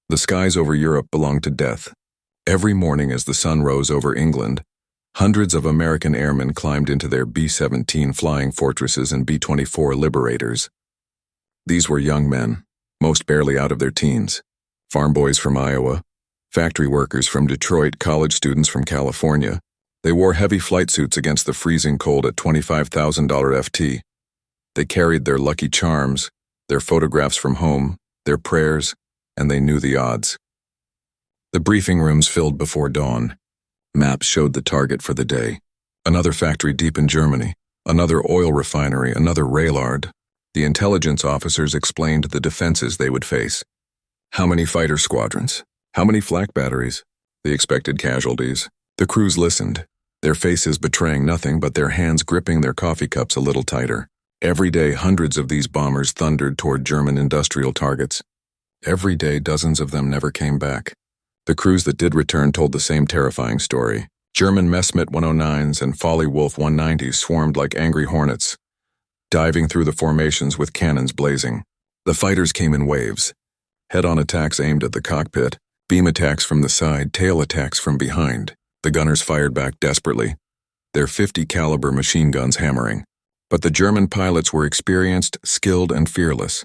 The skies over Europe belonged to death. Every morning as the sun rose over England, hundreds of American airmen climbed into their B-17 flying fortresses and B-24 Liberators. These were young men, most barely out of their teens. Farm boys from Iowa, factory workers from Detroit, college students from California. They wore heavy flight suits against the freezing cold at $25,000 FT. They carried their lucky charms, their photographs from home, their prayers, and they knew the odds. The briefing rooms filled before dawn. Maps showed the target for the day. Another factory deep in Germany, another oil refinery, another railyard. The intelligence officers explained the defenses they would face. How many fighter squadrons? How many flak batteries? The expected casualties. The crews listened, their faces betraying nothing but their hands gripping their coffee cups a little tighter. Every day, hundreds of these bombers thundered toward German industrial targets. Every day, dozens of them never came back. The crews that did return told the same terrifying story. German Messerschmitt 109s and Folly Wolf 190s swarmed like angry hornets, diving through the formations with cannons blazing. The fighters came in waves. Head-on attacks aimed at the cockpit, beam attacks from the side, tail attacks from behind. The gunners fired back desperately, their .50 caliber machine guns hammering. But the German pilots were experienced, skilled, and fearless.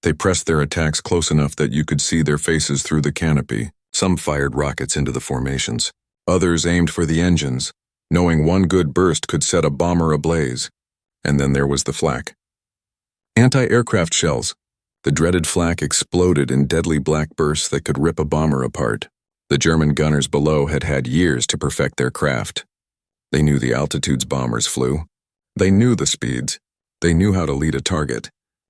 They pressed their attacks close enough that you could see their faces through the canopy. Some fired rockets into the formations. Others aimed for the engines, knowing one good burst could set a bomber ablaze. And then there was the flak. Anti-aircraft shells. The dreaded flak exploded in deadly black bursts that could rip a bomber apart. The German gunners below had had years to perfect their craft. They knew the altitudes bombers flew. They knew the speeds. They knew how to lead a target.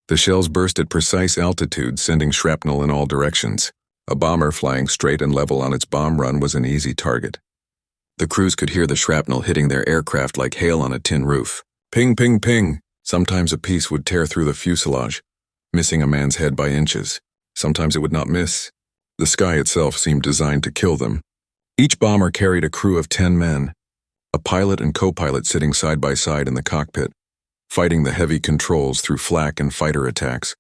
The shells burst at precise altitudes, sending shrapnel in all directions. A bomber flying straight and level on its bomb run was an easy target. The crews could hear the shrapnel hitting their aircraft like hail on a tin roof. Ping, ping, ping. Sometimes a piece would tear through the fuselage, missing a man's head by inches. Sometimes it would not miss. The sky itself seemed designed to kill them. Each bomber carried a crew of 10 men, a pilot and co-pilot sitting side by side in the cockpit, fighting the heavy controls through flak and fighter attacks.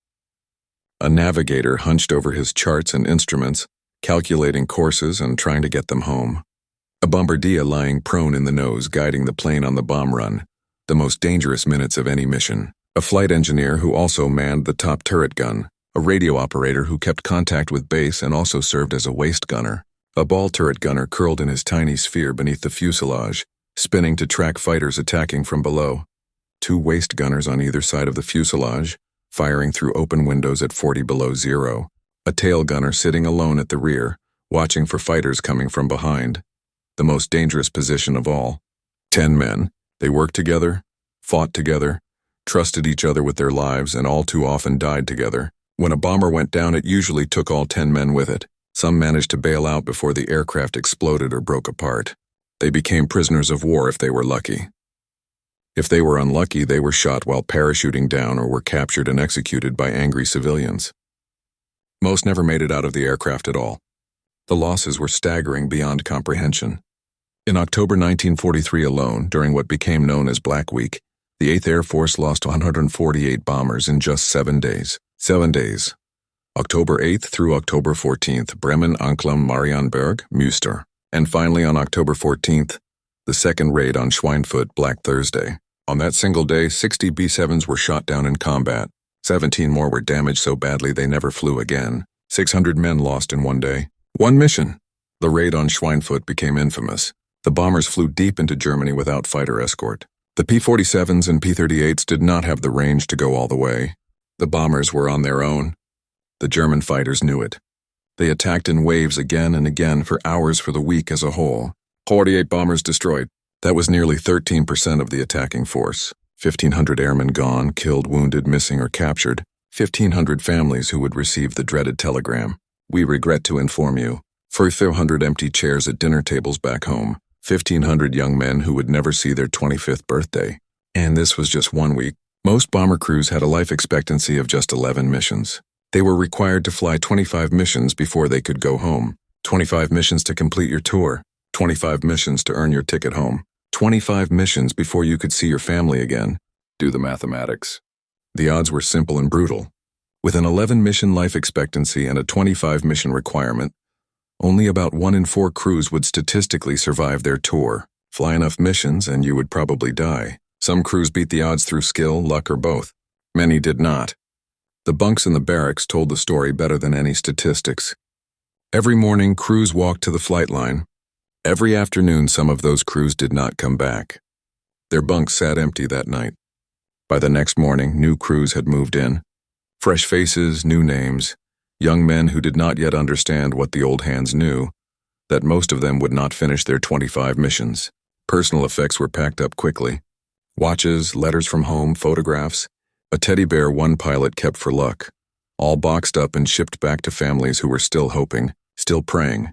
A navigator hunched over his charts and instruments, calculating courses and trying to get them home. A bombardier lying prone in the nose, guiding the plane on the bomb run, the most dangerous minutes of any mission. A flight engineer who also manned the top turret gun, a radio operator who kept contact with base and also served as a waist gunner. A ball turret gunner curled in his tiny sphere beneath the fuselage, spinning to track fighters attacking from below. 2 waist gunners on either side of the fuselage, firing through open windows at 40 below zero. A tail gunner sitting alone at the rear, watching for fighters coming from behind. The most dangerous position of all. 10 men. They worked together, fought together, trusted each other with their lives, and all too often died together. When a bomber went down, it usually took all 10 men with it. Some managed to bail out before the aircraft exploded or broke apart. They became prisoners of war if they were lucky. If they were unlucky, they were shot while parachuting down or were captured and executed by angry civilians. Most never made it out of the aircraft at all. The losses were staggering beyond comprehension. In October 1943 alone, during what became known as Black Week, the 8th Air Force lost 148 bombers in just 7 days. 7 days. October 8th through October 14th, Bremen, Anklam, Marienburg, Münster. And finally on October 14th, the second raid on Schweinfurt, Black Thursday. On that single day, 60 B-7s were shot down in combat. 17 more were damaged so badly they never flew again. 600 men lost in one day. One mission. The raid on Schweinfurt became infamous. The bombers flew deep into Germany without fighter escort. The P-47s and P-38s did not have the range to go all the way. The bombers were on their own. The German fighters knew it. They attacked in waves again and again for hours for the week as a whole. 48 bombers destroyed. That was nearly 13% of the attacking force. 1,500 airmen gone, killed, wounded, missing, or captured. 1,500 families who would receive the dreaded telegram. We regret to inform you. 400 empty chairs at dinner tables back home. 1,500 young men who would never see their 25th birthday. And this was just 1 week. Most bomber crews had a life expectancy of just 11 missions. They were required to fly 25 missions before they could go home. 25 missions to complete your tour. 25 missions to earn your ticket home. 25 missions before you could see your family again. Do the mathematics. The odds were simple and brutal. With an 11-mission life expectancy and a 25-mission requirement, only about 1 in 4 crews would statistically survive their tour. Fly enough missions and you would probably die. Some crews beat the odds through skill, luck, or both. Many did not. The bunks in the barracks told the story better than any statistics. Every morning, crews walked to the flight line. Every afternoon, some of those crews did not come back. Their bunks sat empty that night. By the next morning, new crews had moved in. Fresh faces, new names, young men who did not yet understand what the old hands knew, that most of them would not finish their 25 missions. Personal effects were packed up quickly. Watches, letters from home, photographs, a teddy bear one pilot kept for luck, all boxed up and shipped back to families who were still hoping, still praying,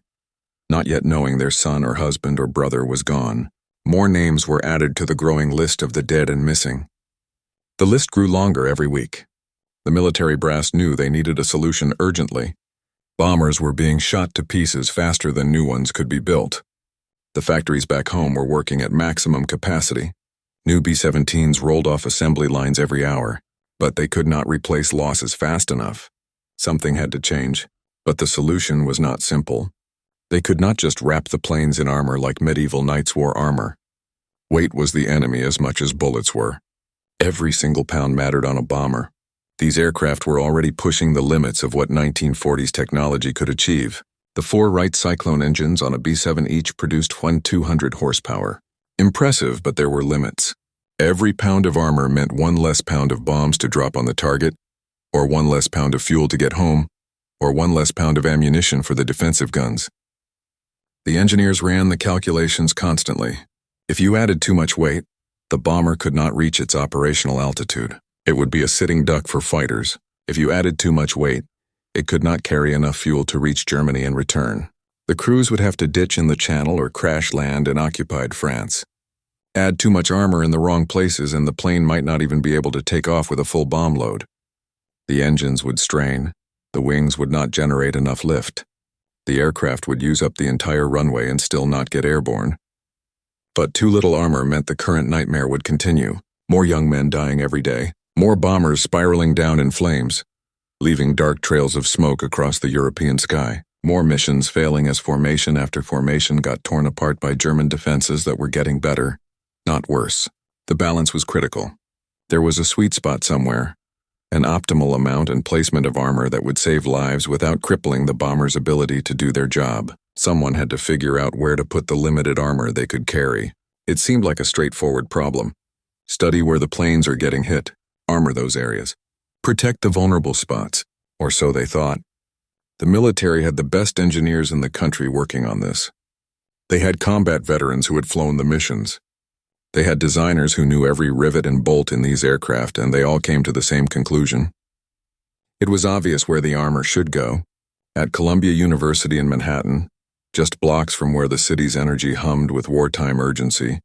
not yet knowing their son or husband or brother was gone. More names were added to the growing list of the dead and missing. The list grew longer every week. The military brass knew they needed a solution urgently. Bombers were being shot to pieces faster than new ones could be built. The factories back home were working at maximum capacity. New B-17s rolled off assembly lines every hour, but they could not replace losses fast enough. Something had to change, but the solution was not simple. They could not just wrap the planes in armor like medieval knights wore armor. Weight was the enemy as much as bullets were. Every single pound mattered on a bomber. These aircraft were already pushing the limits of what 1940s technology could achieve. The 4 Wright Cyclone engines on a B-7 each produced 200 horsepower. Impressive, but there were limits. Every pound of armor meant 1 less pound of bombs to drop on the target, or 1 less pound of fuel to get home, or 1 less pound of ammunition for the defensive guns. The engineers ran the calculations constantly. If you added too much weight, the bomber could not reach its operational altitude. It would be a sitting duck for fighters. If you added too much weight, it could not carry enough fuel to reach Germany and return. The crews would have to ditch in the Channel or crash land in occupied France. Add too much armor in the wrong places and the plane might not even be able to take off with a full bomb load. The engines would strain. The wings would not generate enough lift. The aircraft would use up the entire runway and still not get airborne. But too little armor meant the current nightmare would continue. More young men dying every day. More bombers spiraling down in flames, leaving dark trails of smoke across the European sky. More missions failing as formation after formation got torn apart by German defenses that were getting better, not worse. The balance was critical. There was a sweet spot somewhere, an optimal amount and placement of armor that would save lives without crippling the bombers' ability to do their job. Someone had to figure out where to put the limited armor they could carry. It seemed like a straightforward problem. Study where the planes are getting hit. Armor those areas. Protect the vulnerable spots, or so they thought. The military had the best engineers in the country working on this. They had combat veterans who had flown the missions. They had designers who knew every rivet and bolt in these aircraft, and they all came to the same conclusion. It was obvious where the armor should go. At Columbia University in Manhattan, just blocks from where the city's energy hummed with wartime urgency,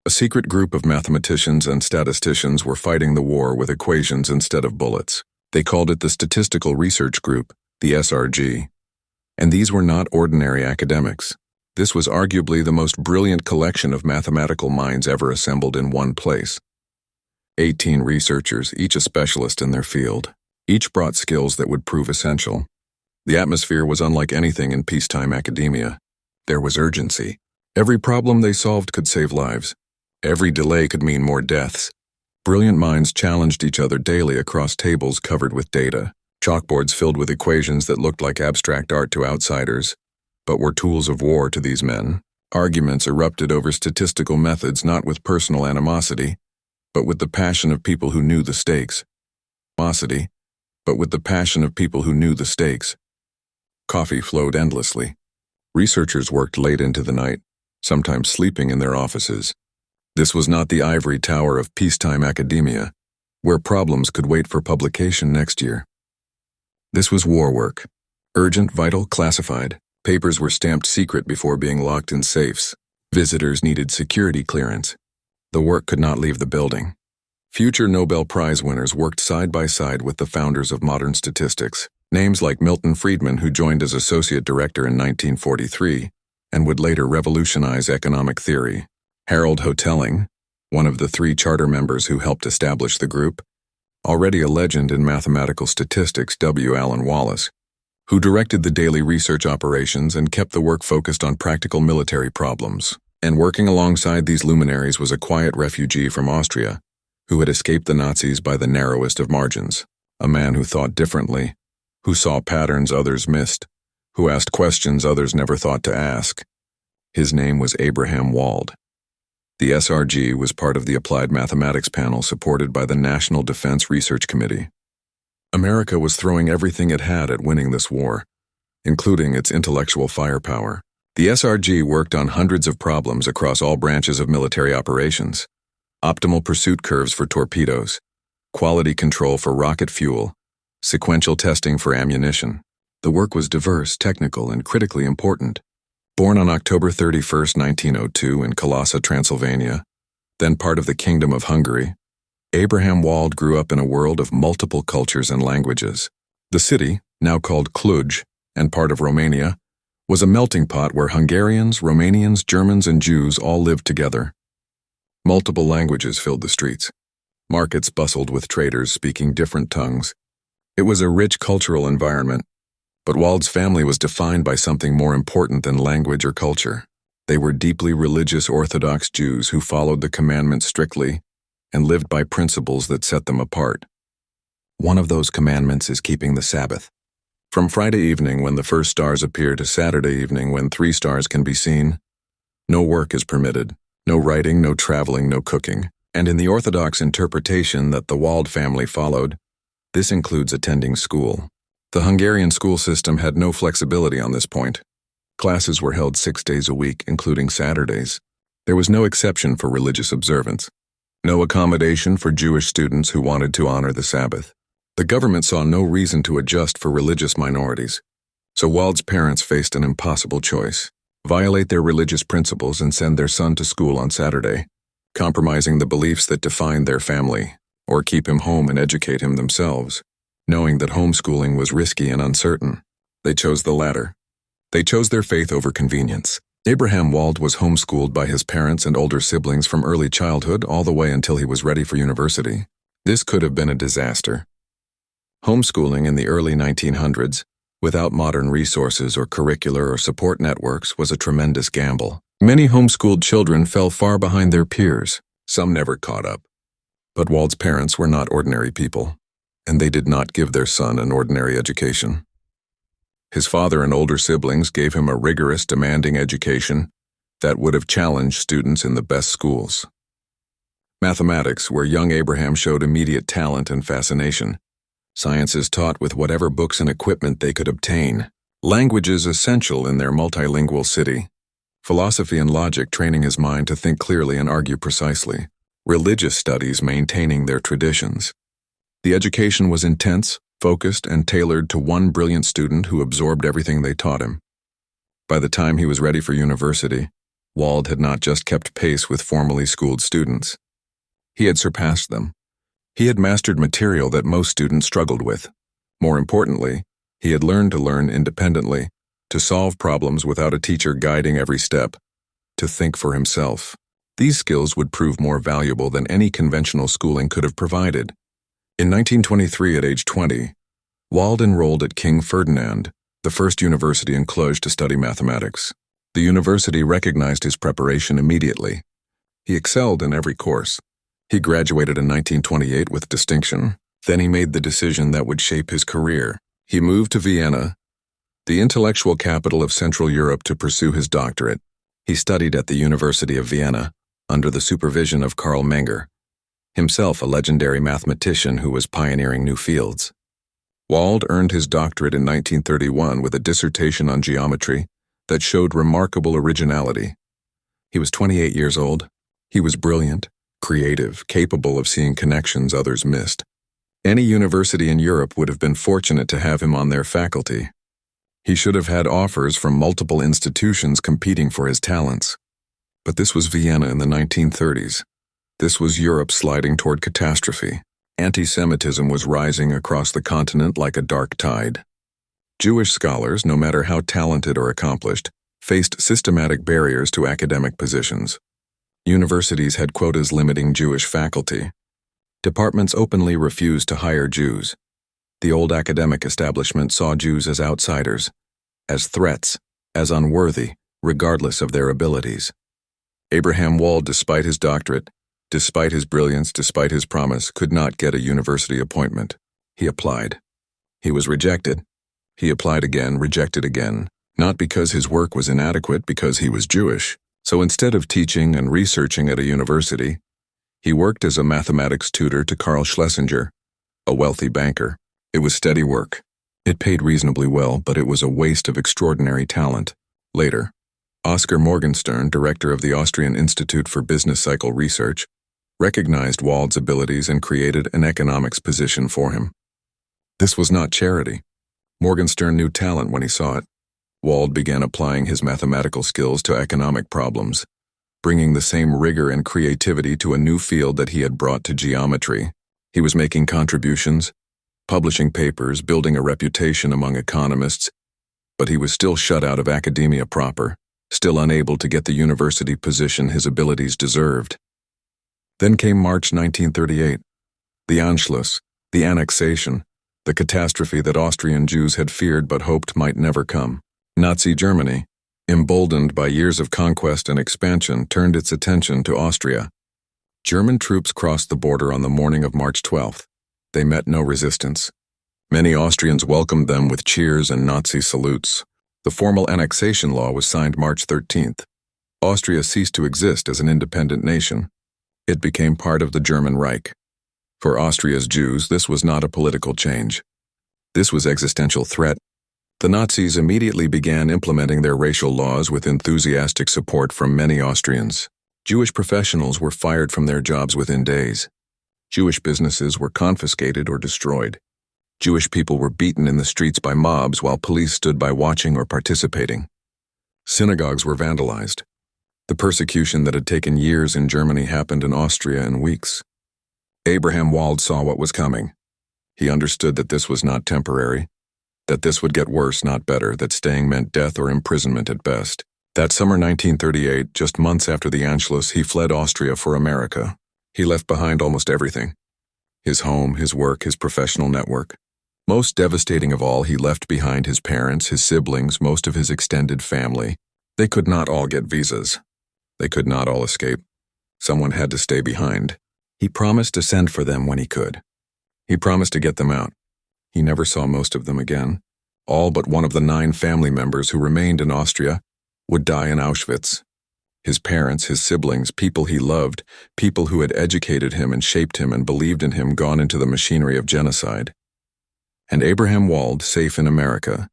a secret group of mathematicians and statisticians were fighting the war with equations instead of bullets. They called it the Statistical Research Group, the SRG. And these were not ordinary academics. This was arguably the most brilliant collection of mathematical minds ever assembled in one place. 18 researchers, each a specialist in their field. Each brought skills that would prove essential. The atmosphere was unlike anything in peacetime academia. There was urgency. Every problem they solved could save lives. Every delay could mean more deaths. Brilliant minds challenged each other daily across tables covered with data, chalkboards filled with equations that looked like abstract art to outsiders, but were tools of war to these men. Arguments erupted over statistical methods not with personal animosity, but with the passion of people who knew the stakes. Animosity, but with the passion of people who knew the stakes. Coffee flowed endlessly. Researchers worked late into the night, sometimes sleeping in their offices. This was not the ivory tower of peacetime academia, where problems could wait for publication next year. This was war work. Urgent, vital, classified. Papers were stamped secret before being locked in safes. Visitors needed security clearance. The work could not leave the building. Future Nobel Prize winners worked side by side with the founders of modern statistics. Names like Milton Friedman, who joined as associate director in 1943 and would later revolutionize economic theory. Harold Hotelling, one of the 3 charter members who helped establish the group, already a legend in mathematical statistics, W. Allen Wallace, who directed the daily research operations and kept the work focused on practical military problems. And working alongside these luminaries was a quiet refugee from Austria, who had escaped the Nazis by the narrowest of margins, a man who thought differently, who saw patterns others missed, who asked questions others never thought to ask. His name was Abraham Wald. The SRG was part of the Applied Mathematics panel supported by the National Defense Research Committee. America was throwing everything it had at winning this war, including its intellectual firepower. The SRG worked on hundreds of problems across all branches of military operations: optimal pursuit curves for torpedoes, quality control for rocket fuel, sequential testing for ammunition. The work was diverse, technical, and critically important. Born on October 31, 1902 in Kalasa, Transylvania, then part of the Kingdom of Hungary, Abraham Wald grew up in a world of multiple cultures and languages. The city, now called Cluj and part of Romania, was a melting pot where Hungarians, Romanians, Germans, and Jews all lived together. Multiple languages filled the streets. Markets bustled with traders speaking different tongues. It was a rich cultural environment, but Wald's family was defined by something more important than language or culture. They were deeply religious Orthodox Jews who followed the commandments strictly and lived by principles that set them apart. One of those commandments is keeping the Sabbath. From Friday evening when the first stars appear to Saturday evening when 3 stars can be seen, no work is permitted, no writing, no traveling, no cooking. And in the Orthodox interpretation that the Wald family followed, this includes attending school. The Hungarian school system had no flexibility on this point. Classes were held 6 days a week, including Saturdays. There was no exception for religious observance, no accommodation for Jewish students who wanted to honor the Sabbath. The government saw no reason to adjust for religious minorities, so Wald's parents faced an impossible choice: violate their religious principles and send their son to school on Saturday, compromising the beliefs that defined their family, or keep him home and educate him themselves. Knowing that homeschooling was risky and uncertain, they chose the latter. They chose their faith over convenience. Abraham Wald was homeschooled by his parents and older siblings from early childhood all the way until he was ready for university. This could have been a disaster. Homeschooling in the early 1900s, without modern resources or curricular or support networks, was a tremendous gamble. Many homeschooled children fell far behind their peers. Some never caught up. But Wald's parents were not ordinary people, and they did not give their son an ordinary education. His father and older siblings gave him a rigorous, demanding education that would have challenged students in the best schools. Mathematics, where young Abraham showed immediate talent and fascination. Sciences taught with whatever books and equipment they could obtain. Languages essential in their multilingual city. Philosophy and logic training his mind to think clearly and argue precisely. Religious studies maintaining their traditions. The education was intense, focused, and tailored to one brilliant student who absorbed everything they taught him. By the time he was ready for university, Wald had not just kept pace with formally schooled students. He had surpassed them. He had mastered material that most students struggled with. More importantly, he had learned to learn independently, to solve problems without a teacher guiding every step, to think for himself. These skills would prove more valuable than any conventional schooling could have provided. In 1923, at age 20, Wald enrolled at King Ferdinand, the first university in Cluj, to study mathematics. The university recognized his preparation immediately. He excelled in every course. He graduated in 1928 with distinction. Then he made the decision that would shape his career. He moved to Vienna, the intellectual capital of Central Europe, to pursue his doctorate. He studied at the University of Vienna, under the supervision of Karl Menger, himself a legendary mathematician who was pioneering new fields. Wald earned his doctorate in 1931 with a dissertation on geometry that showed remarkable originality. He was 28 years old. He was brilliant, creative, capable of seeing connections others missed. Any university in Europe would have been fortunate to have him on their faculty. He should have had offers from multiple institutions competing for his talents. But this was Vienna in the 1930s. This was Europe sliding toward catastrophe. Anti-Semitism was rising across the continent like a dark tide. Jewish scholars, no matter how talented or accomplished, faced systematic barriers to academic positions. Universities had quotas limiting Jewish faculty. Departments openly refused to hire Jews. The old academic establishment saw Jews as outsiders, as threats, as unworthy, regardless of their abilities. Abraham Wald, despite his doctorate, despite his brilliance, despite his promise, could not get a university appointment. He applied. He was rejected. He applied again, rejected again, not because his work was inadequate, because he was Jewish. So instead of teaching and researching at a university, he worked as a mathematics tutor to Carl Schlesinger, a wealthy banker. It was steady work. It paid reasonably well, but it was a waste of extraordinary talent. Later, Oskar Morgenstern, director of the Austrian Institute for Business Cycle Research, recognized Wald's abilities and created an economics position for him. This was not charity. Morgenstern knew talent when he saw it. Wald began applying his mathematical skills to economic problems, bringing the same rigor and creativity to a new field that he had brought to geometry. He was making contributions, publishing papers, building a reputation among economists, but he was still shut out of academia proper, still unable to get the university position his abilities deserved. Then came March 1938, the Anschluss, the annexation, the catastrophe that Austrian Jews had feared but hoped might never come. Nazi Germany, emboldened by years of conquest and expansion, turned its attention to Austria. German troops crossed the border on the morning of March 12th. They met no resistance. Many Austrians welcomed them with cheers and Nazi salutes. The formal annexation law was signed March 13th. Austria ceased to exist as an independent nation. It became part of the German Reich. For Austria's Jews, this was not a political change. This was existential threat. The Nazis immediately began implementing their racial laws with enthusiastic support from many Austrians. Jewish professionals were fired from their jobs within days. Jewish businesses were confiscated or destroyed. Jewish people were beaten in the streets by mobs while police stood by watching or participating. Synagogues were vandalized. The persecution that had taken years in Germany happened in Austria in weeks. Abraham Wald saw what was coming. He understood that this was not temporary, that this would get worse, not better, that staying meant death or imprisonment at best. That summer 1938, just months after the Anschluss, he fled Austria for America. He left behind almost everything. His home, his work, his professional network. Most devastating of all, he left behind his parents, his siblings, most of his extended family. They could not all get visas. They could not all escape. Someone had to stay behind. He promised to send for them when he could. He promised to get them out. He never saw most of them again. All but one of the 9 family members who remained in Austria would die in Auschwitz. His parents, his siblings, people he loved, people who had educated him and shaped him and believed in him, gone into the machinery of genocide. And Abraham Wald, safe in America,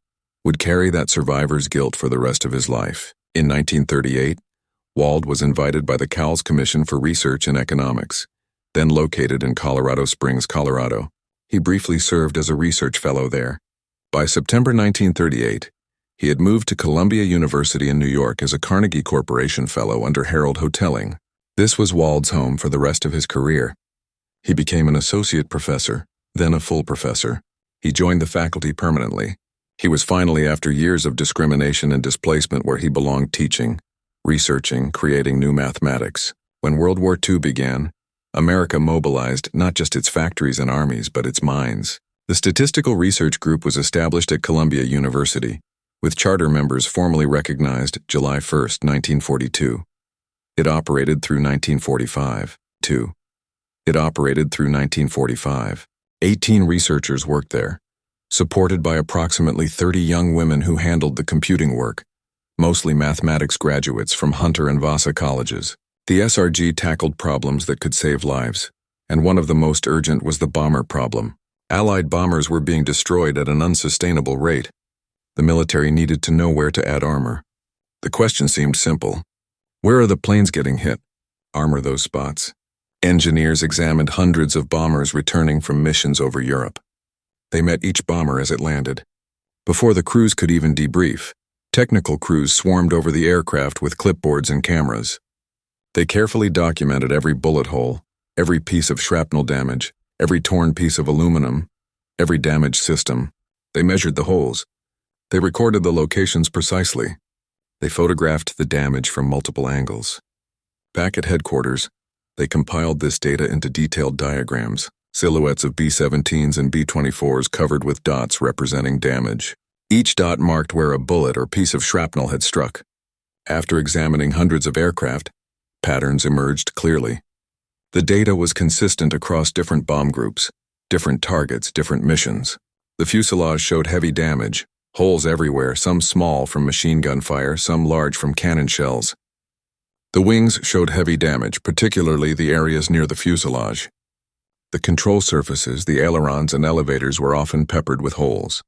would carry that survivor's guilt for the rest of his life. In 1938, Wald was invited by the Cowles Commission for Research in Economics, then located in Colorado Springs, Colorado. He briefly served as a research fellow there. By September 1938, he had moved to Columbia University in New York as a Carnegie Corporation fellow under Harold Hotelling. This was Wald's home for the rest of his career. He became an associate professor, then a full professor. He joined the faculty permanently. He was finally, after years of discrimination and displacement, where he belonged, teaching, researching, creating new mathematics. When World War II began, America mobilized not just its factories and armies, but its minds. The Statistical Research Group was established at Columbia University, with charter members formally recognized July 1, 1942. It operated through 1945. It operated through 1945. 18 researchers worked there, supported by approximately 30 young women who handled the computing work, mostly mathematics graduates from Hunter and Vassar colleges. The SRG tackled problems that could save lives, and one of the most urgent was the bomber problem. Allied bombers were being destroyed at an unsustainable rate. The military needed to know where to add armor. The question seemed simple. Where are the planes getting hit? Armor those spots. Engineers examined hundreds of bombers returning from missions over Europe. They met each bomber as it landed. Before the crews could even debrief, technical crews swarmed over the aircraft with clipboards and cameras. They carefully documented every bullet hole, every piece of shrapnel damage, every torn piece of aluminum, every damaged system. They measured the holes. They recorded the locations precisely. They photographed the damage from multiple angles. Back at headquarters, They compiled this data into detailed diagrams, silhouettes of B-17s and B-24s covered with dots representing damage. Each dot marked where a bullet or piece of shrapnel had struck. After examining hundreds of aircraft, patterns emerged clearly. The data was consistent across different bomb groups, different targets, different missions. The fuselage showed heavy damage, holes everywhere, some small from machine gun fire, some large from cannon shells. The wings showed heavy damage, particularly the areas near the fuselage. The control surfaces, the ailerons and elevators were often peppered with holes.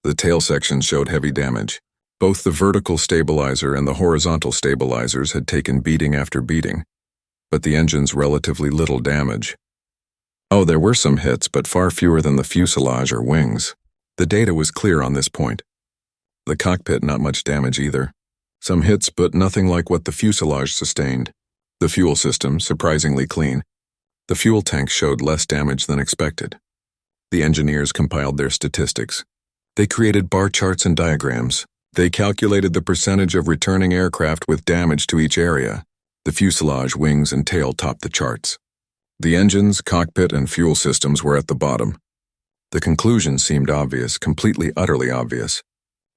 The tail section showed heavy damage. Both the vertical stabilizer and the horizontal stabilizers had taken beating after beating, but the engine's relatively little damage. Oh, there were some hits, but far fewer than the fuselage or wings. The data was clear on this point. The cockpit, not much damage either. Some hits, but nothing like what the fuselage sustained. The fuel system, surprisingly clean. The fuel tank showed less damage than expected. The engineers compiled their statistics. They created bar charts and diagrams. They calculated the percentage of returning aircraft with damage to each area. The fuselage, wings, and tail topped the charts. The engines, cockpit, and fuel systems were at the bottom. The conclusion seemed obvious, completely, utterly obvious.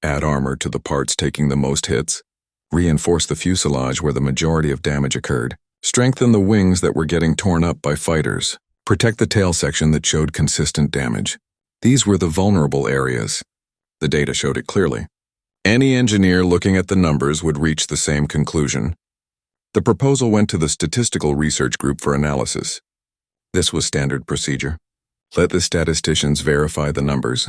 Add armor to the parts taking the most hits. Reinforce the fuselage where the majority of damage occurred. Strengthen the wings that were getting torn up by fighters. Protect the tail section that showed consistent damage. These were the vulnerable areas. The data showed it clearly. Any engineer looking at the numbers would reach the same conclusion. The proposal went to the statistical research group for analysis. This was standard procedure. Let the statisticians verify the numbers,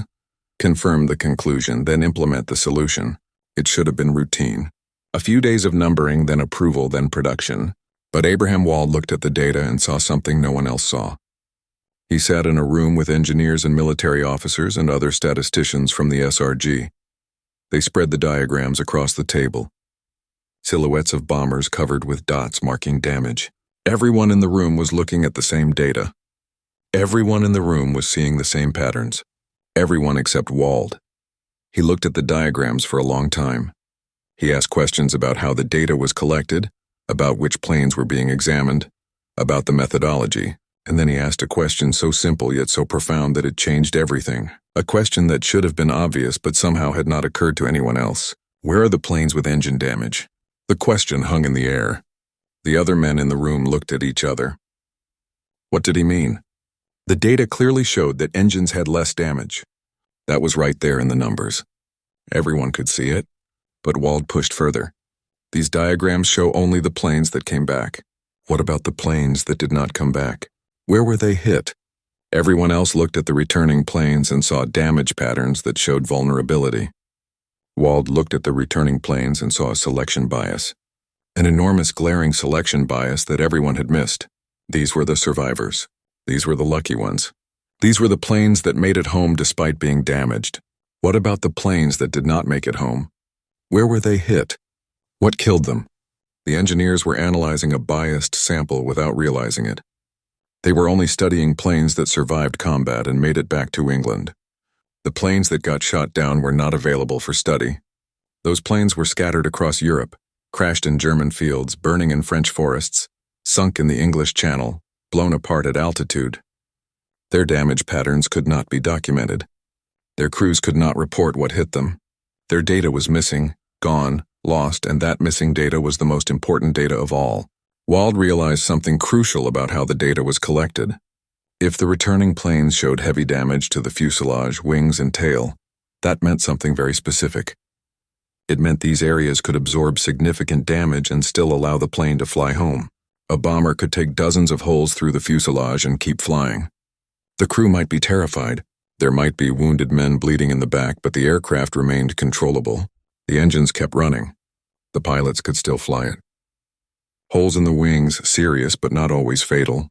confirm the conclusion, then implement the solution. It should have been routine. A few days of numbering, then approval, then production. But Abraham Wald looked at the data and saw something no one else saw. He sat in a room with engineers and military officers and other statisticians from the SRG. They spread the diagrams across the table. Silhouettes of bombers covered with dots marking damage. Everyone in the room was looking at the same data. Everyone in the room was seeing the same patterns. Everyone except Wald. He looked at the diagrams for a long time. He asked questions about how the data was collected, about which planes were being examined, about the methodology, and then he asked a question so simple yet so profound that it changed everything. A question that should have been obvious but somehow had not occurred to anyone else. Where are the planes with engine damage? The question hung in the air. The other men in the room looked at each other. What did he mean? The data clearly showed that engines had less damage. That was right there in the numbers. Everyone could see it, but Wald pushed further. These diagrams show only the planes that came back. What about the planes that did not come back? Where were they hit? Everyone else looked at the returning planes and saw damage patterns that showed vulnerability. Wald looked at the returning planes and saw a selection bias. An enormous glaring selection bias that everyone had missed. These were the survivors. These were the lucky ones. These were the planes that made it home despite being damaged. What about the planes that did not make it home? Where were they hit? What killed them? The engineers were analyzing a biased sample without realizing it. They were only studying planes that survived combat and made it back to England. The planes that got shot down were not available for study. Those planes were scattered across Europe, crashed in German fields, burning in French forests, sunk in the English Channel, blown apart at altitude. Their damage patterns could not be documented. Their crews could not report what hit them. Their data was missing, gone, lost, and that missing data was the most important data of all. Wald realized something crucial about how the data was collected. If the returning planes showed heavy damage to the fuselage, wings, and tail, that meant something very specific. It meant these areas could absorb significant damage and still allow the plane to fly home. A bomber could take dozens of holes through the fuselage and keep flying. The crew might be terrified. There might be wounded men bleeding in the back, but the aircraft remained controllable. The engines kept running. The pilots could still fly it. Holes in the wings, serious but not always fatal.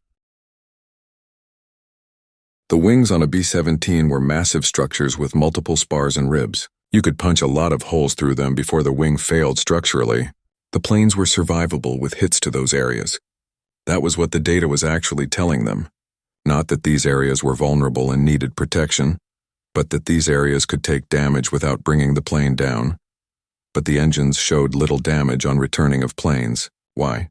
The wings on a B-17 were massive structures with multiple spars and ribs. You could punch a lot of holes through them before the wing failed structurally. The planes were survivable with hits to those areas. That was what the data was actually telling them. Not that these areas were vulnerable and needed protection, but that these areas could take damage without bringing the plane down. But the engines showed little damage on returning of planes. Why?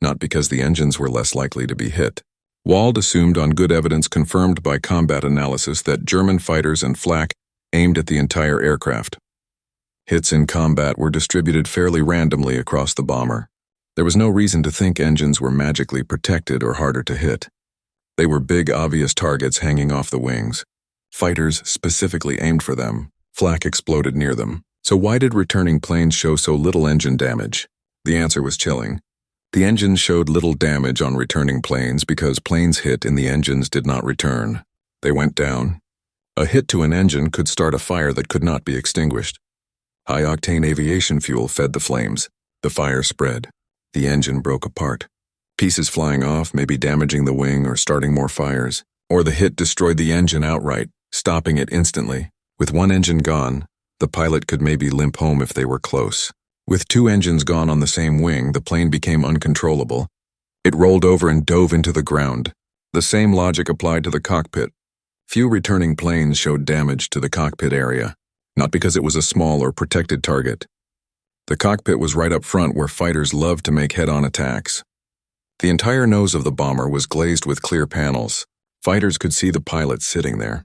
not because the engines were less likely to be hit. Wald assumed on good evidence confirmed by combat analysis that German fighters and flak aimed at the entire aircraft. Hits in combat were distributed fairly randomly across the bomber. There was no reason to think engines were magically protected or harder to hit. They were big, obvious targets hanging off the wings. Fighters specifically aimed for them. Flak exploded near them. So why did returning planes show so little engine damage? The answer was chilling. The engines showed little damage on returning planes because planes hit and the engines did not return. They went down. A hit to an engine could start a fire that could not be extinguished. High-octane aviation fuel fed the flames. The fire spread. The engine broke apart. Pieces flying off, maybe damaging the wing or starting more fires. Or the hit destroyed the engine outright, stopping it instantly. With one engine gone, the pilot could maybe limp home if they were close. With two engines gone on the same wing, the plane became uncontrollable. It rolled over and dove into the ground. The same logic applied to the cockpit. Few returning planes showed damage to the cockpit area, not because it was a small or protected target. The cockpit was right up front where fighters loved to make head-on attacks. The entire nose of the bomber was glazed with clear panels. Fighters could see the pilots sitting there.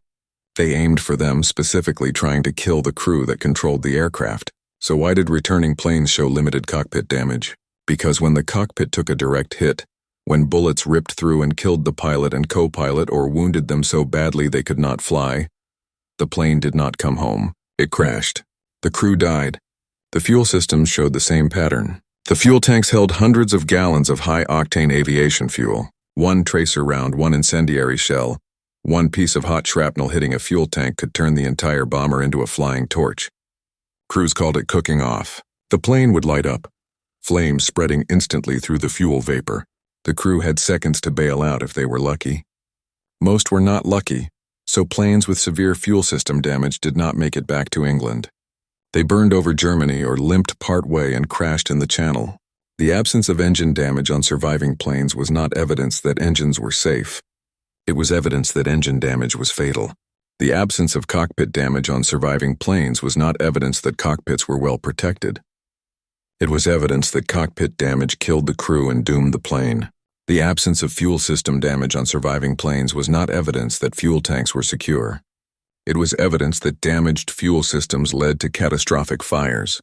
They aimed for them, specifically trying to kill the crew that controlled the aircraft. So why did returning planes show limited cockpit damage? Because when the cockpit took a direct hit, when bullets ripped through and killed the pilot and co-pilot or wounded them so badly they could not fly, the plane did not come home. It crashed. The crew died. The fuel systems showed the same pattern. The fuel tanks held hundreds of gallons of high-octane aviation fuel. One tracer round, one incendiary shell, one piece of hot shrapnel hitting a fuel tank could turn the entire bomber into a flying torch. Crews called it cooking off. The plane would light up, flames spreading instantly through the fuel vapor. The crew had seconds to bail out if they were lucky. Most were not lucky, so planes with severe fuel system damage did not make it back to England. They burned over Germany or limped part way and crashed in the Channel. The absence of engine damage on surviving planes was not evidence that engines were safe. It was evidence that engine damage was fatal. The absence of cockpit damage on surviving planes was not evidence that cockpits were well protected. It was evidence that cockpit damage killed the crew and doomed the plane. The absence of fuel system damage on surviving planes was not evidence that fuel tanks were secure. It was evidence that damaged fuel systems led to catastrophic fires.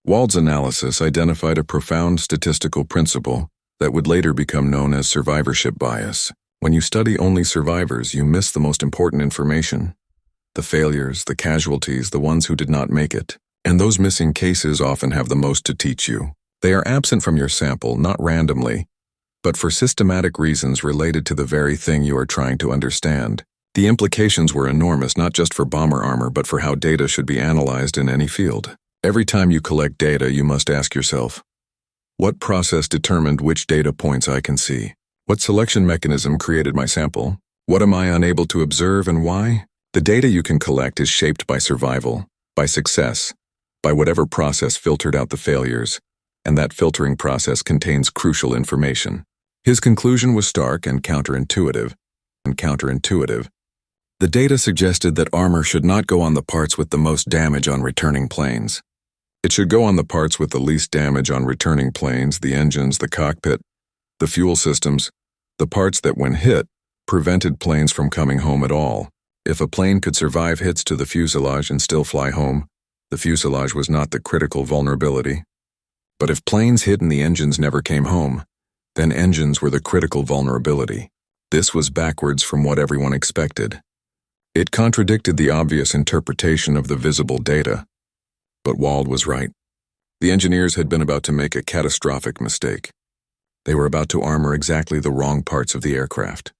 Wald's analysis identified a profound statistical principle that would later become known as survivorship bias. When you study only survivors, you miss the most important information. The failures, the casualties, the ones who did not make it. And those missing cases often have the most to teach you. They are absent from your sample, not randomly, but for systematic reasons related to the very thing you are trying to understand. The implications were enormous, not just for bomber armor, but for how data should be analyzed in any field. Every time you collect data, you must ask yourself, what process determined which data points I can see? What selection mechanism created my sample? What am I unable to observe and why? The data you can collect is shaped by survival, by success, by whatever process filtered out the failures, and that filtering process contains crucial information. His conclusion was stark and counterintuitive. The data suggested that armor should not go on the parts with the most damage on returning planes. It should go on the parts with the least damage on returning planes, the engines, the cockpit, the fuel systems, the parts that, when hit, prevented planes from coming home at all. If a plane could survive hits to the fuselage and still fly home, the fuselage was not the critical vulnerability. But if planes hit and the engines never came home, then engines were the critical vulnerability. This was backwards from what everyone expected. It contradicted the obvious interpretation of the visible data. But Wald was right. The engineers had been about to make a catastrophic mistake. They were about to armor exactly the wrong parts of the aircraft.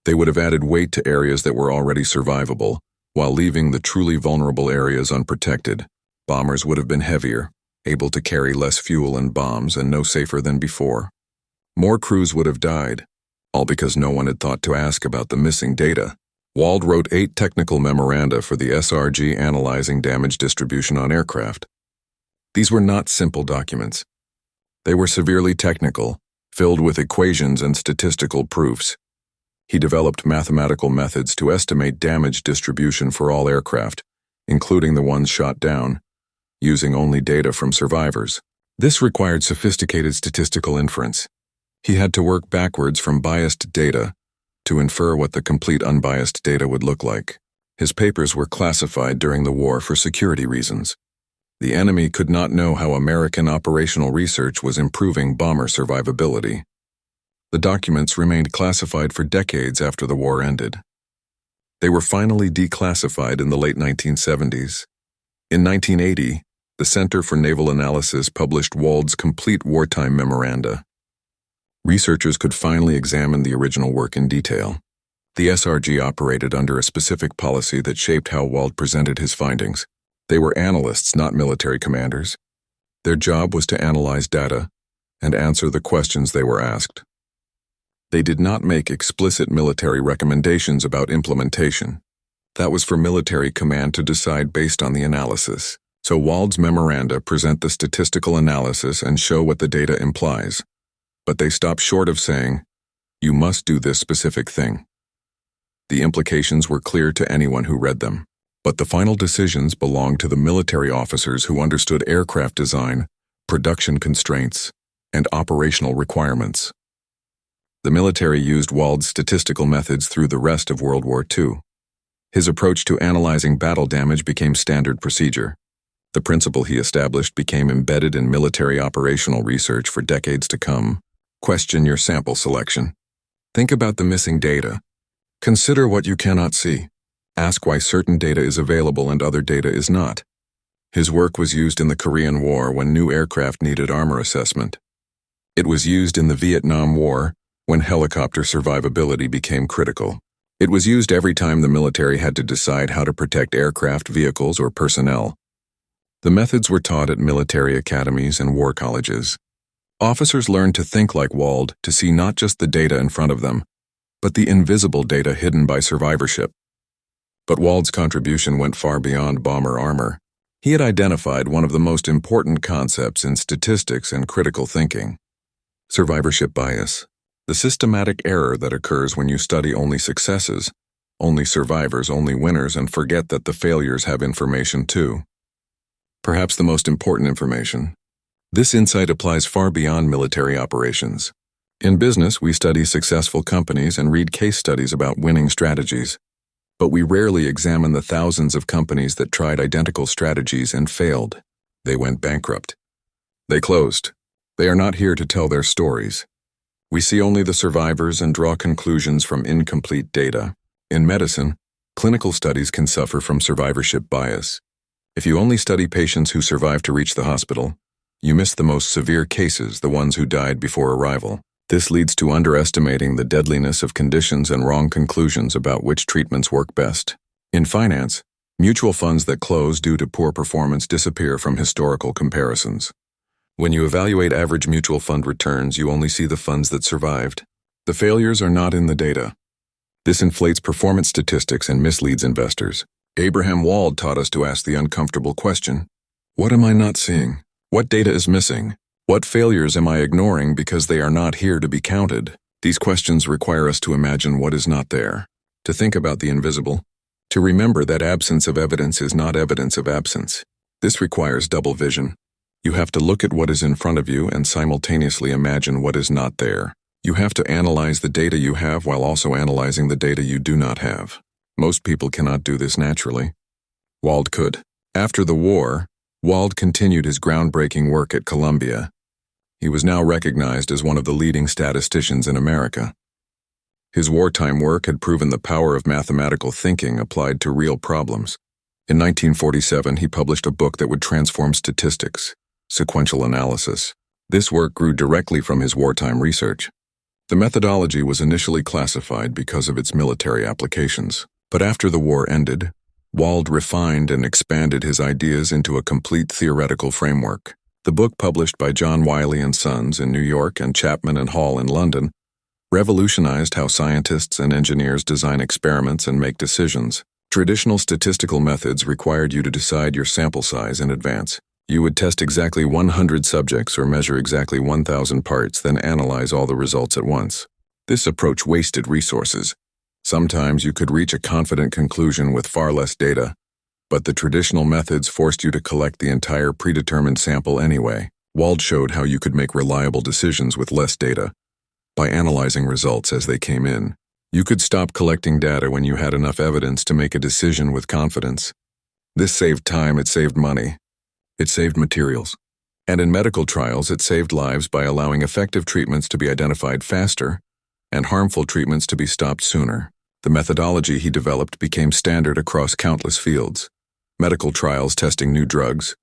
They would have added weight to areas that were already survivable, while leaving the truly vulnerable areas unprotected. Bombers would have been heavier, able to carry less fuel and bombs, and no safer than before. More crews would have died, all because no one had thought to ask about the missing data. Wald wrote 8 technical memoranda for the SRG analyzing damage distribution on aircraft. These were not simple documents. They were severely technical, filled with equations and statistical proofs. He developed mathematical methods to estimate damage distribution for all aircraft, including the ones shot down, using only data from survivors. This required sophisticated statistical inference. He had to work backwards from biased data to infer what the complete unbiased data would look like. His papers were classified during the war for security reasons. The enemy could not know how American operational research was improving bomber survivability. The documents remained classified for decades after the war ended. They were finally declassified in the late 1970s. In 1980, the Center for Naval Analysis published Wald's complete wartime memoranda. Researchers could finally examine the original work in detail. The SRG operated under a specific policy that shaped how Wald presented his findings. They were analysts, not military commanders. Their job was to analyze data and answer the questions they were asked. They did not make explicit military recommendations about implementation. That was for military command to decide based on the analysis. So Wald's memoranda present the statistical analysis and show what the data implies. But they stop short of saying, you must do this specific thing. The implications were clear to anyone who read them. But the final decisions belonged to the military officers who understood aircraft design, production constraints, and operational requirements. The military used Wald's statistical methods through the rest of World War II. His approach to analyzing battle damage became standard procedure. The principle he established became embedded in military operational research for decades to come. Question your sample selection. Think about the missing data. Consider what you cannot see. Ask why certain data is available and other data is not. His work was used in the Korean War when new aircraft needed armor assessment. It was used in the Vietnam War when helicopter survivability became critical. It was used every time the military had to decide how to protect aircraft, vehicles, or personnel. The methods were taught at military academies and war colleges. Officers learned to think like Wald, to see not just the data in front of them, but the invisible data hidden by survivorship. But Wald's contribution went far beyond bomber armor. He had identified one of the most important concepts in statistics and critical thinking: survivorship bias, the systematic error that occurs when you study only successes, only survivors, only winners, and forget that the failures have information too. Perhaps the most important information. This insight applies far beyond military operations. In business, we study successful companies and read case studies about winning strategies. But we rarely examine the thousands of companies that tried identical strategies and failed. They went bankrupt. They closed. They are not here to tell their stories. We see only the survivors and draw conclusions from incomplete data. In medicine, clinical studies can suffer from survivorship bias. If you only study patients who survive to reach the hospital, you miss the most severe cases, the ones who died before arrival. This leads to underestimating the deadliness of conditions and wrong conclusions about which treatments work best. In finance, mutual funds that close due to poor performance disappear from historical comparisons. When you evaluate average mutual fund returns, you only see the funds that survived. The failures are not in the data. This inflates performance statistics and misleads investors. Abraham Wald taught us to ask the uncomfortable question: what am I not seeing? What data is missing? What failures am I ignoring because they are not here to be counted? These questions require us to imagine what is not there, to think about the invisible, to remember that absence of evidence is not evidence of absence. This requires double vision. You have to look at what is in front of you and simultaneously imagine what is not there. You have to analyze the data you have while also analyzing the data you do not have. Most people cannot do this naturally. Wald could. After the war, Wald continued his groundbreaking work at Columbia. He was now recognized as one of the leading statisticians in America. His wartime work had proven the power of mathematical thinking applied to real problems. In 1947, he published a book that would transform statistics: sequential analysis. This work grew directly from his wartime research. The methodology was initially classified because of its military applications. But after the war ended, Wald refined and expanded his ideas into a complete theoretical framework. The book, published by John Wiley and Sons in New York and Chapman and Hall in London, revolutionized how scientists and engineers design experiments and make decisions. Traditional statistical methods required you to decide your sample size in advance. You would test exactly 100 subjects or measure exactly 1,000 parts, then analyze all the results at once. This approach wasted resources. Sometimes you could reach a confident conclusion with far less data, but the traditional methods forced you to collect the entire predetermined sample anyway. Wald showed how you could make reliable decisions with less data, by analyzing results as they came in. You could stop collecting data when you had enough evidence to make a decision with confidence. This saved time, it saved money, it saved materials. And in medical trials, it saved lives by allowing effective treatments to be identified faster and harmful treatments to be stopped sooner. The methodology he developed became standard across countless fields: medical trials testing new drugs,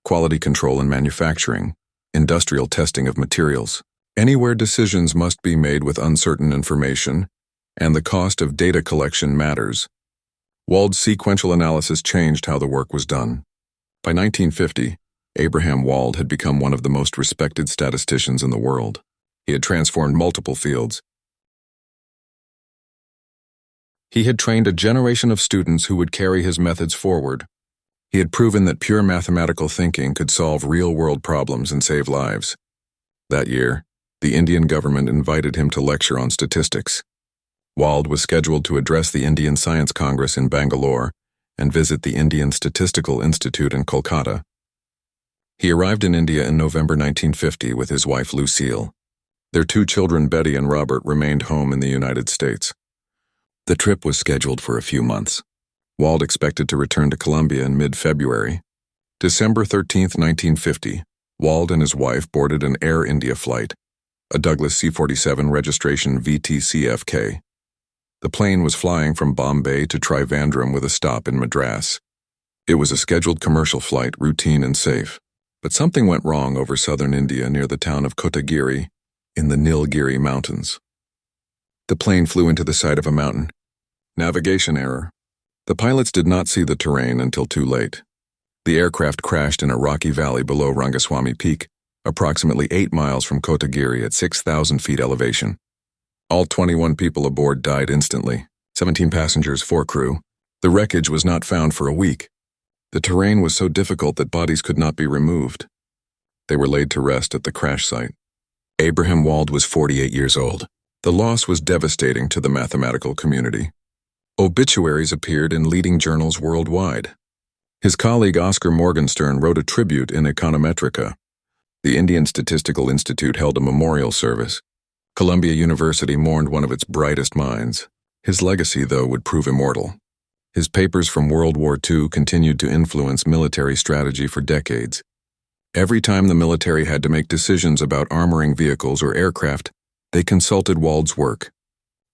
quality control in manufacturing, industrial testing of materials. Anywhere decisions must be made with uncertain information, and the cost of data collection matters. Wald's sequential analysis changed how the work was done. By 1950, Abraham Wald had become one of the most respected statisticians in the world. He had transformed multiple fields. He had trained a generation of students who would carry his methods forward. He had proven that pure mathematical thinking could solve real-world problems and save lives. That year, the Indian government invited him to lecture on statistics. Wald was scheduled to address the Indian Science Congress in Bangalore and visit the Indian Statistical Institute in Kolkata. He arrived in India in November 1950 with his wife Lucille. Their 2 children, Betty and Robert, remained home in the United States. The trip was scheduled for a few months. Wald expected to return to Colombia in mid-February. December 13, 1950, Wald and his wife boarded an Air India flight, a Douglas C-47 registration VTCFK. The plane was flying from Bombay to Trivandrum with a stop in Madras. It was a scheduled commercial flight, routine and safe. But something went wrong over southern India near the town of Kotagiri in the Nilgiri Mountains. The plane flew into the side of a mountain. Navigation error. The pilots did not see the terrain until too late. The aircraft crashed in a rocky valley below Rangaswamy Peak, approximately 8 miles from Kotagiri at 6,000 feet elevation. All 21 people aboard died instantly, 17 passengers, 4 crew. The wreckage was not found for a week. The terrain was so difficult that bodies could not be removed. They were laid to rest at the crash site. Abraham Wald was 48 years old. The loss was devastating to the mathematical community. Obituaries appeared in leading journals worldwide. His colleague Oscar Morgenstern wrote a tribute in Econometrica. The Indian Statistical Institute held a memorial service. Columbia University mourned one of its brightest minds. His legacy, though, would prove immortal. His papers from World War II continued to influence military strategy for decades. Every time the military had to make decisions about armoring vehicles or aircraft, they consulted Wald's work.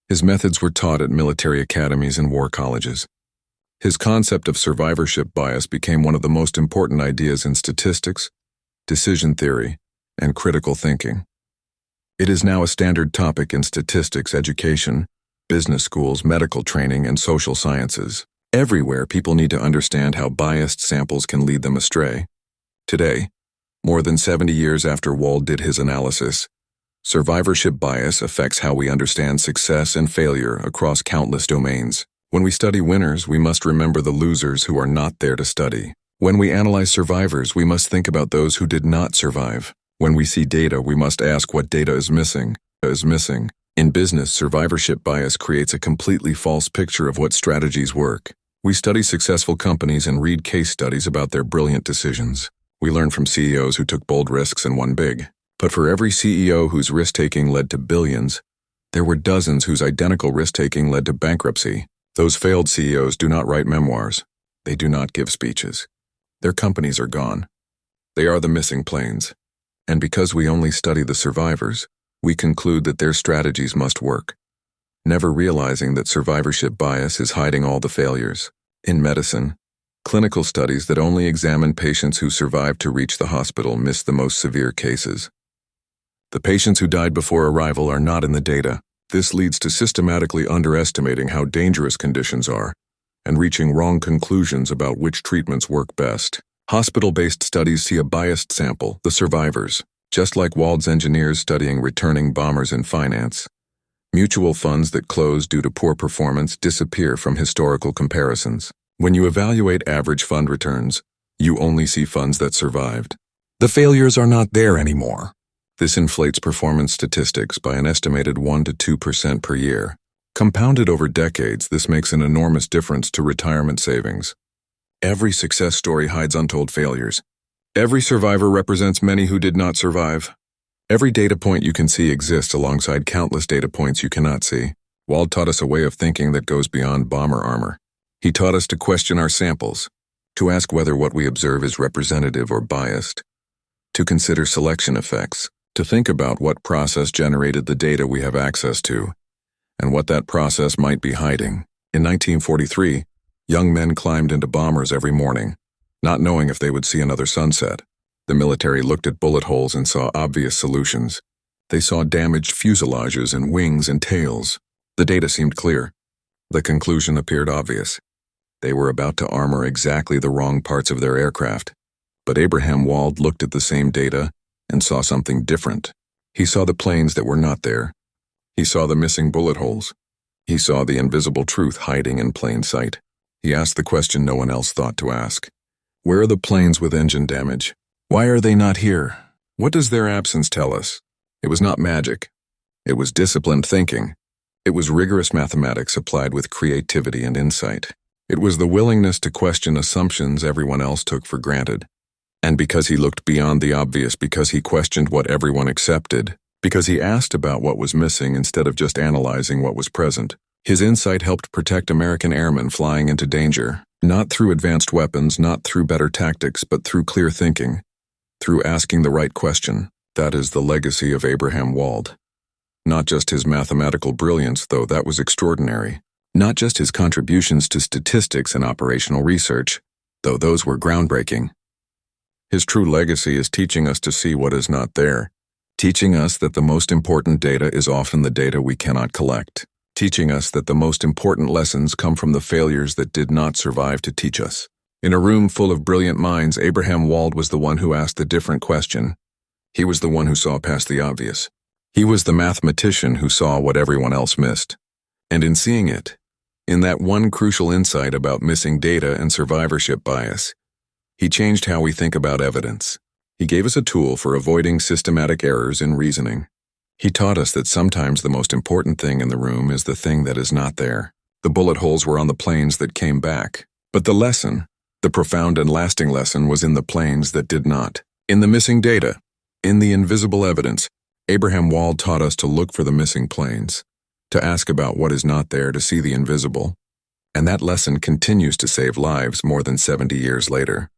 His methods were taught at military academies and war colleges. His concept of survivorship bias became one of the most important ideas in statistics, decision theory, and critical thinking. It is now a standard topic in statistics education, business schools, medical training, and social sciences. Everywhere, people need to understand how biased samples can lead them astray. Today, more than 70 years after Wald did his analysis, survivorship bias affects how we understand success and failure across countless domains. When we study winners, we must remember the losers who are not there to study. When we analyze survivors, we must think about those who did not survive. When we see data, we must ask what data is missing. In business, survivorship bias creates a completely false picture of what strategies work. We study successful companies and read case studies about their brilliant decisions. We learn from CEOs who took bold risks and won big. But for every CEO whose risk-taking led to billions, there were dozens whose identical risk-taking led to bankruptcy. Those failed CEOs do not write memoirs. They do not give speeches. Their companies are gone. They are the missing planes. And because we only study the survivors, we conclude that their strategies must work, never realizing that survivorship bias is hiding all the failures. In medicine, clinical studies that only examine patients who survived to reach the hospital miss the most severe cases. The patients who died before arrival are not in the data. This leads to systematically underestimating how dangerous conditions are and reaching wrong conclusions about which treatments work best. Hospital-based studies see a biased sample, the survivors, just like Wald's engineers studying returning bombers in finance. Mutual funds that close due to poor performance disappear from historical comparisons. When you evaluate average fund returns, you only see funds that survived. The failures are not there anymore. This inflates performance statistics by an estimated 1 to 2% per year. Compounded over decades, this makes an enormous difference to retirement savings. Every success story hides untold failures. Every survivor represents many who did not survive. Every data point you can see exists alongside countless data points you cannot see. Wald taught us a way of thinking that goes beyond bomber armor. He taught us to question our samples, to ask whether what we observe is representative or biased, to consider selection effects, to think about what process generated the data we have access to, and what that process might be hiding. In 1943, young men climbed into bombers every morning, not knowing if they would see another sunset. The military looked at bullet holes and saw obvious solutions. They saw damaged fuselages and wings and tails. The data seemed clear. The conclusion appeared obvious. They were about to armor exactly the wrong parts of their aircraft. But Abraham Wald looked at the same data and saw something different. He saw the planes that were not there. He saw the missing bullet holes. He saw the invisible truth hiding in plain sight. He asked the question no one else thought to ask. Where are the planes with engine damage? Why are they not here? What does their absence tell us? It was not magic. It was disciplined thinking. It was rigorous mathematics applied with creativity and insight. It was the willingness to question assumptions everyone else took for granted. And because he looked beyond the obvious, because he questioned what everyone accepted, because he asked about what was missing instead of just analyzing what was present, his insight helped protect American airmen flying into danger, not through advanced weapons, not through better tactics, but through clear thinking, through asking the right question. That is the legacy of Abraham Wald. Not just his mathematical brilliance, though that was extraordinary. Not just his contributions to statistics and operational research, though those were groundbreaking. His true legacy is teaching us to see what is not there, teaching us that the most important data is often the data we cannot collect, teaching us that the most important lessons come from the failures that did not survive to teach us. In a room full of brilliant minds, Abraham Wald was the one who asked the different question. He was the one who saw past the obvious. He was the mathematician who saw what everyone else missed. And in seeing it, in that one crucial insight about missing data and survivorship bias, he changed how we think about evidence. He gave us a tool for avoiding systematic errors in reasoning. He taught us that sometimes the most important thing in the room is the thing that is not there. The bullet holes were on the planes that came back. But the lesson, the profound and lasting lesson, was in the planes that did not. In the missing data, in the invisible evidence, Abraham Wald taught us to look for the missing planes, to ask about what is not there, to see the invisible. And that lesson continues to save lives more than 70 years later.